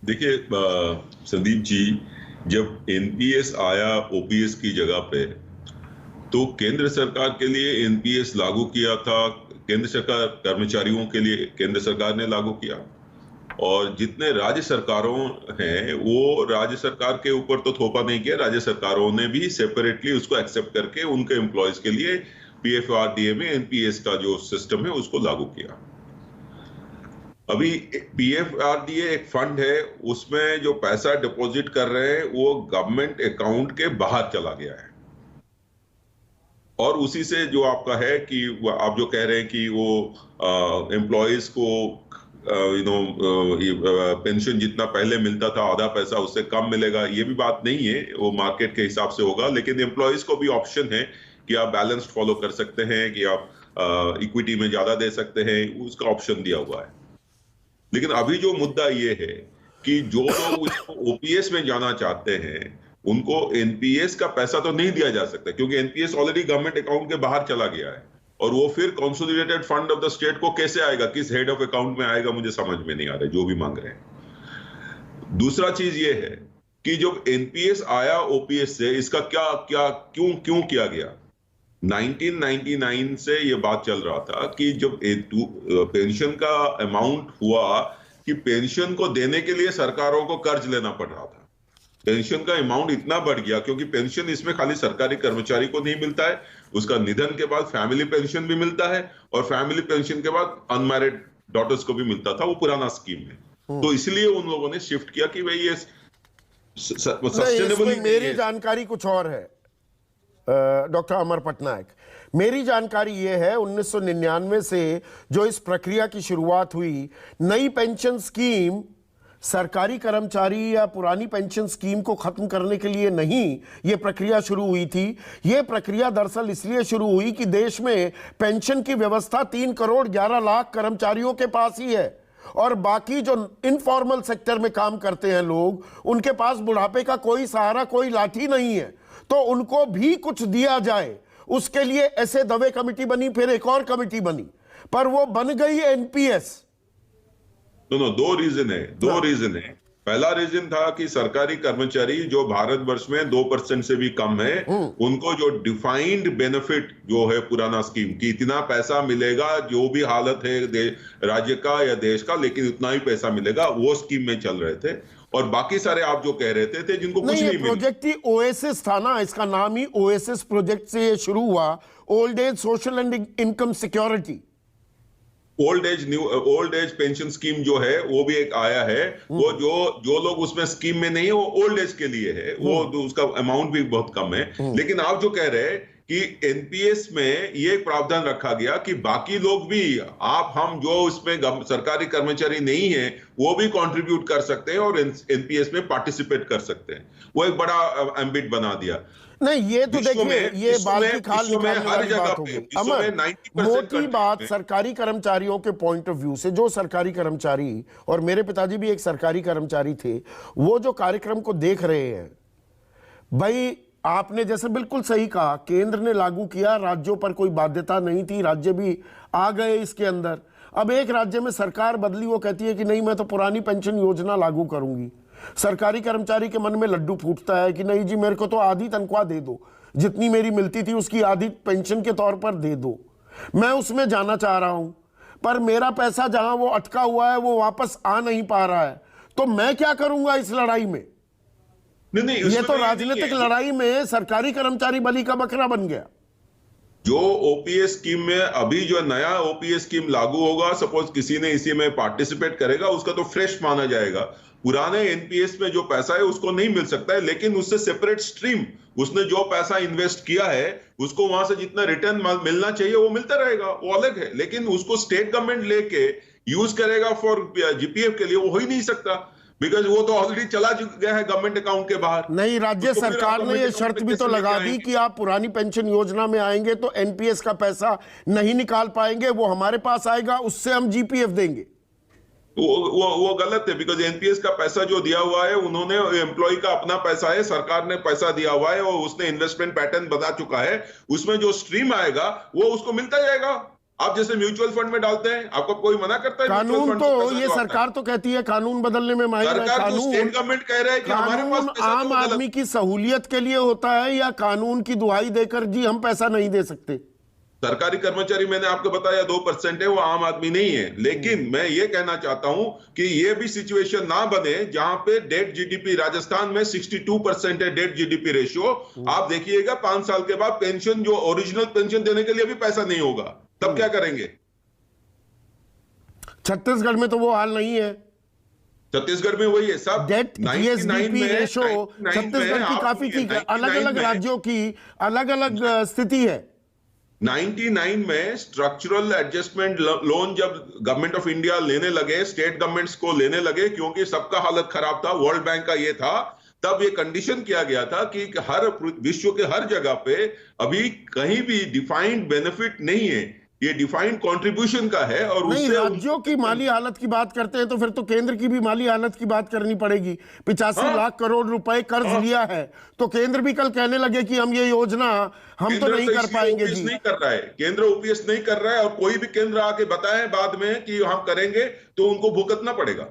देखिए संदीप जी, जब एनपीएस आया ओपीएस की जगह पे, तो केंद्र सरकार के लिए एनपीएस लागू किया था। केंद्र सरकार कर्मचारियों के लिए केंद्र सरकार ने लागू किया, और जितने राज्य सरकारों हैं वो राज्य सरकार के ऊपर तो थोपा नहीं किया, राज्य सरकारों ने भी सेपरेटली उसको एक्सेप्ट करके उनके एम्प्लॉयज के लिए पीएफआरडीए में एनपीएस का जो सिस्टम है उसको लागू किया। अभी पीएफआरडीए एक फंड है, उसमें जो पैसा डिपॉजिट कर रहे हैं वो गवर्नमेंट अकाउंट के बाहर चला गया है, और उसी से जो आपका है कि आप जो कह रहे हैं कि वो एम्प्लॉयज को पेंशन जितना पहले मिलता था आधा पैसा उससे कम मिलेगा, ये भी बात नहीं है, वो मार्केट के हिसाब से होगा। लेकिन एम्प्लॉयज को भी ऑप्शन है कि आप बैलेंस्ड फॉलो कर सकते हैं, कि आप इक्विटी में ज्यादा दे सकते हैं, उसका ऑप्शन दिया हुआ है। लेकिन अभी जो मुद्दा ये है कि जो लोग ओपीएस में जाना चाहते हैं उनको एनपीएस का पैसा तो नहीं दिया जा सकता, क्योंकि एनपीएस ऑलरेडी गवर्नमेंट अकाउंट के बाहर चला गया है, और वो फिर consolidated fund of the state को कैसे आएगा, किस हेड ऑफ अकाउंट में आएगा, मुझे समझ में नहीं आ रहा है जो भी मांग रहे हैं। दूसरा चीज ये है कि जब एनपीएस आया ओपीएस से, इसका क्या क्या क्यों किया गया। 1999 से ये बात चल रहा था कि जब पेंशन का अमाउंट हुआ कि पेंशन को देने के लिए सरकारों को कर्ज लेना पड़ रहा था। पेंशन का अमाउंट इतना बढ़ गया क्योंकि पेंशन इसमें खाली सरकारी कर्मचारी को नहीं मिलता है, उसका निधन के बाद फैमिली पेंशन भी मिलता है, और फैमिली पेंशन के बाद अनमैरिड डॉटर्स को भी मिलता था, वो पुराना स्कीम है। तो इसलिए उन लोगों ने शिफ्ट किया कि भाई ये सस्टेनेबल। मेरी जानकारी कुछ और है डॉक्टर अमर पटनायक, मेरी जानकारी यह है 1999 से जो इस प्रक्रिया की शुरुआत हुई, नई पेंशन स्कीम सरकारी कर्मचारी या पुरानी पेंशन स्कीम को खत्म करने के लिए नहीं ये प्रक्रिया शुरू हुई थी। ये प्रक्रिया दरअसल इसलिए शुरू हुई कि देश में पेंशन की व्यवस्था 3 करोड़ 11 लाख कर्मचारियों के पास ही है, और बाकी जो इनफॉर्मल सेक्टर में काम करते हैं लोग, उनके पास बुढ़ापे का कोई सहारा, कोई लाठी नहीं है, तो उनको भी कुछ दिया जाए। उसके लिए ऐसे दवे कमेटी बनी, फिर एक और कमेटी बनी, पर वो बन गई एनपीएस। दो रीजन है। पहला रीजन था कि सरकारी कर्मचारी जो भारतवर्ष में 2% से भी कम है, उनको जो डिफाइंड बेनिफिट जो है पुराना स्कीम की इतना पैसा मिलेगा, जो भी हालत है राज्य का या देश का, लेकिन उतना ही पैसा मिलेगा, वो स्कीम में चल रहे थे। और बाकी सारे आप जो कह रहे थे जिनको कुछ नहीं मिला। प्रोजेक्ट ही ओएसएस था ना, इसका नाम ही ओएसएस प्रोजेक्ट से ये शुरू हुआ, old age social and income security. Old age pension scheme जो है वो भी एक आया है, वो जो लोग उसमें स्कीम में नहीं है वो ओल्ड एज के लिए है, वो उसका अमाउंट भी बहुत कम है। लेकिन आप जो कह रहे हैं कि एनपीएस में ये प्रावधान रखा गया कि बाकी लोग भी, आप हम जो इसमें सरकारी कर्मचारी नहीं है वो भी कंट्रीब्यूट कर सकते हैं और एनपीएस में पार्टिसिपेट कर सकते हैं। वो एक बड़ा एम्बिट बना दिया। नहीं, ये तो देखिए, ये बात की खाल निकालने वाली बात होगी। अमर, मोटी बात सरकारी कर्मचारियों के पॉइंट ऑफ व्यू से, जो सरकारी कर्मचारी, और मेरे पिताजी भी एक सरकारी कर्मचारी थे, वो जो कार्यक्रम को देख रहे हैं, भाई आपने जैसे बिल्कुल सही कहा, केंद्र ने लागू किया, राज्यों पर कोई बाध्यता नहीं थी, राज्य भी आ गए इसके अंदर। अब एक राज्य में सरकार बदली, वो कहती है कि नहीं मैं तो पुरानी पेंशन योजना लागू करूंगी। सरकारी कर्मचारी के मन में लड्डू फूटता है कि नहीं जी, मेरे को तो आधी तनख्वाह दे दो, जितनी मेरी मिलती थी उसकी आधी पेंशन के तौर पर दे दो, मैं उसमें जाना चाह रहा हूं, पर मेरा पैसा जहां वो अटका हुआ है वो वापस आ नहीं पा रहा है, तो मैं क्या करूंगा इस लड़ाई में। नहीं, ये तो राजनीतिक लड़ाई में सरकारी कर्मचारी बलि का बकरा बन गया। जो ओपीएस स्कीम में अभी जो नया ओपीएस स्कीम लागू होगा, सपोज किसी ने इसी में पार्टिसिपेट करेगा, उसका तो फ्रेश माना जाएगा। पुराने एनपीएस में जो पैसा है उसको नहीं मिल सकता है, लेकिन उससे सेपरेट स्ट्रीम, उसने जो पैसा इन्वेस्ट किया है उसको वहां से जितना रिटर्न मिलना चाहिए वो मिलता रहेगा, वो अलग है। लेकिन उसको स्टेट गवर्नमेंट लेके यूज करेगा फॉर जीपीएफ के लिए, वो हो ही नहीं सकता, बिकॉज वो तो ऑलरेडी चला गया है गवर्नमेंट अकाउंट के बाहर। नहीं, राज्य सरकार ने ये शर्त भी तो लगा दी कि आप पुरानी पेंशन योजना में आएंगे तो एनपीएस का पैसा नहीं निकाल पाएंगे, वो हमारे पास आएगा, उससे हम जीपीएफ देंगे। वो गलत है, बिकॉज एनपीएस का पैसा जो दिया हुआ है, उन्होंने एम्प्लॉय का अपना पैसा है, सरकार ने पैसा दिया हुआ है और उसने इन्वेस्टमेंट पैटर्न बता चुका है, उसमें जो स्ट्रीम आएगा वो उसको मिलता जाएगा। आप जैसे म्यूचुअल फंड में डालते हैं, आपको कोई मना करता है? कानून तो ये सरकार तो कहती है कानून बदलने में माहिर है। कानून स्टेट गवर्नमेंट कह रहा है कि हमारे पास पैसा आम आदमी की सहूलियत के लिए होता है या कानून की दुहाई देकर जी हम पैसा नहीं दे सकते? सरकारी कर्मचारी मैंने आपको बताया 2% है, वो आम आदमी नहीं है। लेकिन मैं ये कहना चाहता हूं कि ये भी सिचुएशन ना बने जहां पे डेट जीडीपी, राजस्थान में 62% है डेट जीडीपी रेशियो। आप देखिएगा 5 साल के बाद पेंशन, जो ओरिजिनल पेंशन देने के लिए भी पैसा नहीं होगा, तब क्या करेंगे? छत्तीसगढ़ में तो वो हाल नहीं है। छत्तीसगढ़ में वही है सब। डेट जीएसडीपी रेशो छत्तीसगढ़ की काफी ठीक है, अलग अलग राज्यों की अलग अलग स्थिति है। 99 में स्ट्रक्चरल एडजस्टमेंट लोन जब गवर्नमेंट ऑफ इंडिया लेने लगे, स्टेट गवर्नमेंट्स को लेने लगे, क्योंकि सबका हालत खराब था, वर्ल्ड बैंक का ये था, तब ये कंडीशन किया गया था कि हर विश्व के हर जगह पे अभी कहीं भी डिफाइंड बेनिफिट नहीं है, ये डिफाइंड कंट्रीब्यूशन का है। और नहीं, राज्यों की माली हालत की बात करते हैं तो फिर तो केंद्र की भी माली हालत की बात करनी पड़ेगी। 85 लाख करोड़ रुपए कर्ज लिया है, तो केंद्र भी कल कहने लगे कि हम ये योजना हम तो नहीं कर पाएंगे जी। नहीं कर रहा है केंद्र, ओपीएस नहीं कर रहा है, और कोई भी केंद्र आके बताए बाद में कि हम करेंगे तो उनको भुगतना पड़ेगा।